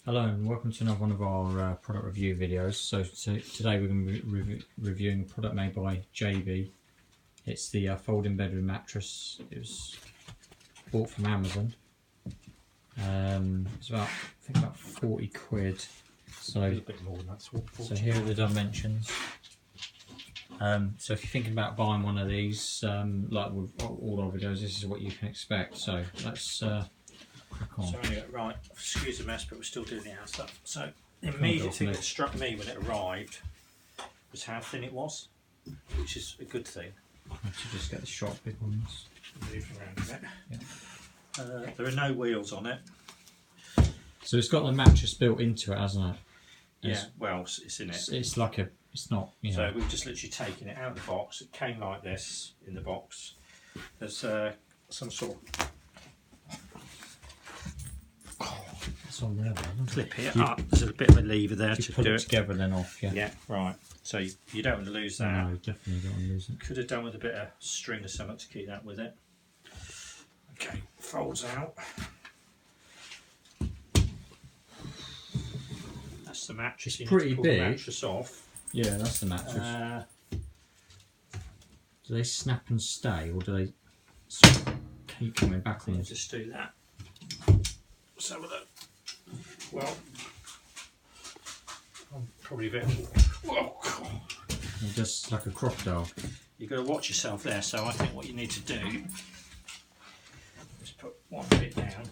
Hello and welcome to another one of our product review videos. So today we're going to be reviewing a product made by JB. It's the folding bedroom mattress. It was bought from Amazon. It's about, I think about 40 quid. So a bit more than that. So here are the dimensions. So if you're thinking about buying one of these, like with all our videos, this is what you can expect. So let's crack on. So anyway, right, excuse the mess, but we're still doing the house stuff. So the immediate thing that struck me when it arrived was how thin it was, which is a good thing. I have to just get the sharp big ones. Move around a bit. Yeah. There are no wheels on it. So it's got the mattress built into it, hasn't it? Yeah, well, it's in it. It's like a, it's not, you know. So we've just literally taken it out of the box. It came like this in the box. There's some sort of It's on there then. clip here. There's a bit of a lever there to put do it together then off, yeah. Yeah, right. So you don't want to lose that. No, definitely don't want to lose it. Could have done with a bit of string or something to keep that with it. Okay, folds out. That's the mattress. It's You pretty need to pull big. the mattress off. Yeah, that's the mattress. Do they snap and stay, or do they sort of keep coming back on? Let's just do that. Let's have a look. Well, I'm probably a bit. Whoa, God. Just like a crocodile. You've got to watch yourself there. So I think what you need to do is put one bit down.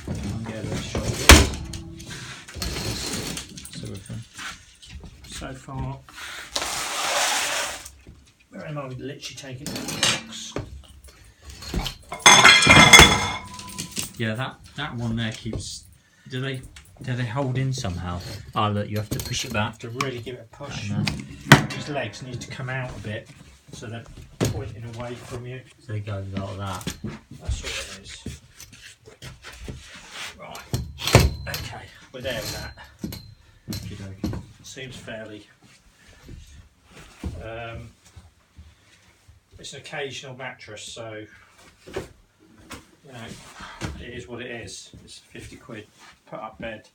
And get the shoulders. So far, bear in mind we've literally taken it out of the box. Yeah, that one there keeps. Do they hold in somehow? Oh look, you have to push it back. To really give it a push. These legs need to come out a bit so they're pointing away from you. So they go like that. That's all it is. Right. Okay, we're there with that. Okey-dokey. Seems fairly. It's an occasional mattress, so you know it is what it is. It's 50 quid. Put up bed.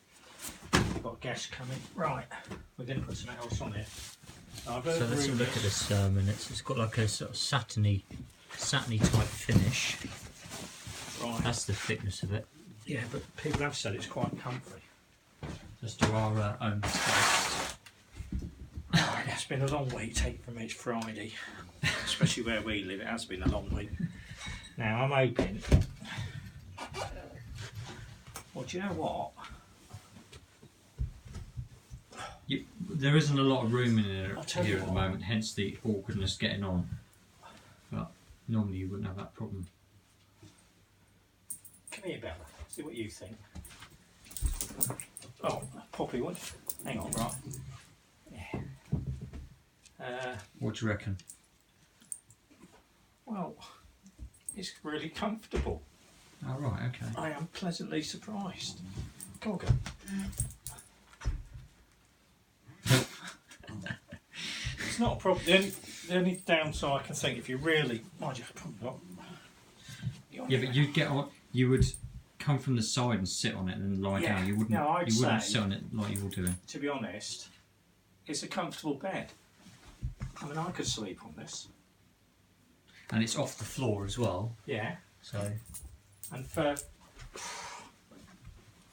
We've got guests coming. Right, we're going to put something else on here. So let's have a look at this minutes. It's got like a sort of satiny type finish. Right. That's the thickness of it. Yeah, but people have said it's quite comfy. Let's do our own test. Oh, it's been a long week taken from me. It's Friday, especially where we live. It has been a long week. Now I'm hoping. Well, do you know what? There isn't a lot of room in here I'll at tell you the what. moment, hence the awkwardness getting on. But normally you wouldn't have that problem. Come here, Bella. See what you think. Oh, Poppy, what? Hang on, right. Yeah. What do you reckon? Well, it's really comfortable. Oh right, okay. I am pleasantly surprised. Come on, go. It's not a problem. The only downside I can think, if you really, mind you, probably not. Yeah, but you'd get on. You would come from the side and sit on it and then lie down. You wouldn't. No, I'd you wouldn't say- sit on it like you're doing. To be honest, it's a comfortable bed. I mean, I could sleep on this. And it's off the floor as well. Yeah. So. And for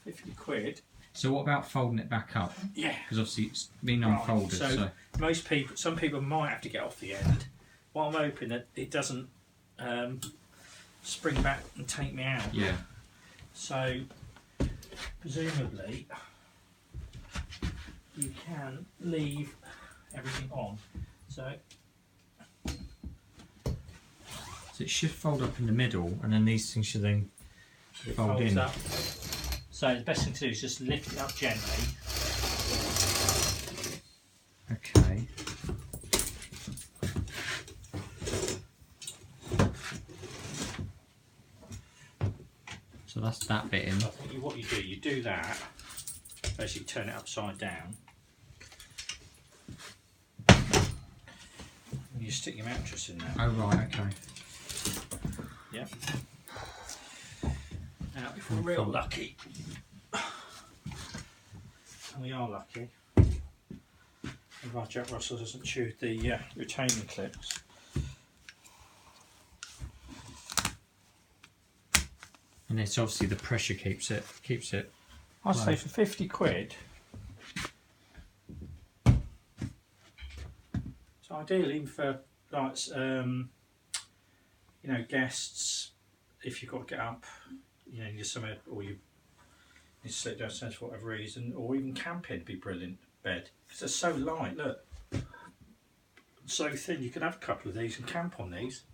50 quid. So what about folding it back up? Yeah. Because obviously it's been unfolded. Right, So most people, some people might have to get off the end. Well, I'm hoping that it doesn't spring back and take me out. yeah. So presumably you can leave everything on. So it should fold up in the middle, and then these things should then it fold folds in. up. So the best thing to do is just lift it up gently. Okay. So that's that bit in. I think what you do that, basically turn it upside down. And you stick your mattress in there. Oh right, okay. Yeah. Now out if we're real lucky. And we are lucky. If our Jack Russell doesn't chew the retaining clips. And it's obviously the pressure keeps it I'd say for 50 quid. So ideally for like you know, guests, if you've got to get up, you know, you're somewhere, or you need to slip downstairs for whatever reason, or even camping would be brilliant bed because they're so light. Look, so thin. You can have a couple of these and camp on these.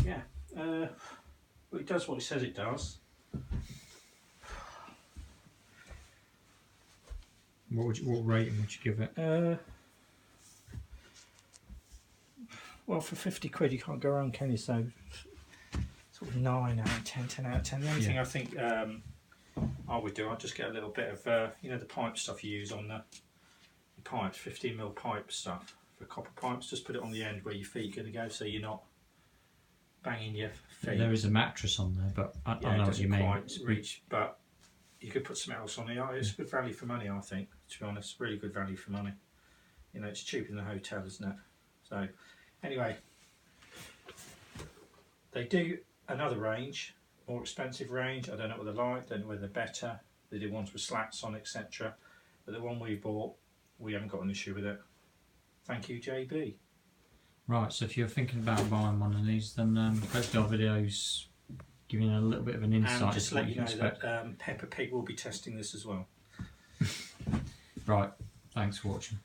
Yeah, well, it does what it says it does. What rating would you give it? Well, for 50 quid you can't go wrong, can you? So sort of 9 out of 10, 10 out of 10. The only thing I think I would do, I'd just get a little bit of you know, the pipe stuff you use on the pipes, 15mm pipe stuff for copper pipes. Just put it on the end where your feet are going to go, so you're not banging your feet. There is a mattress on there, but I know what you mean. Quite reach, but you could put something else on it. It's good value for money, I think. To be honest, really good value for money. You know, it's cheaper than a hotel, isn't it? So, anyway, they do another range, more expensive range. I don't know what they're like. Don't know whether they're better. They do ones with slats on, etc. But the one we bought, we haven't got an issue with it. Thank you, JB. Right, so if you're thinking about buying one of these, then hopefully our videos giving a little bit of an insight. And just into let what you you know expect. that Peppa Pig will be testing this as well. Right, thanks for watching.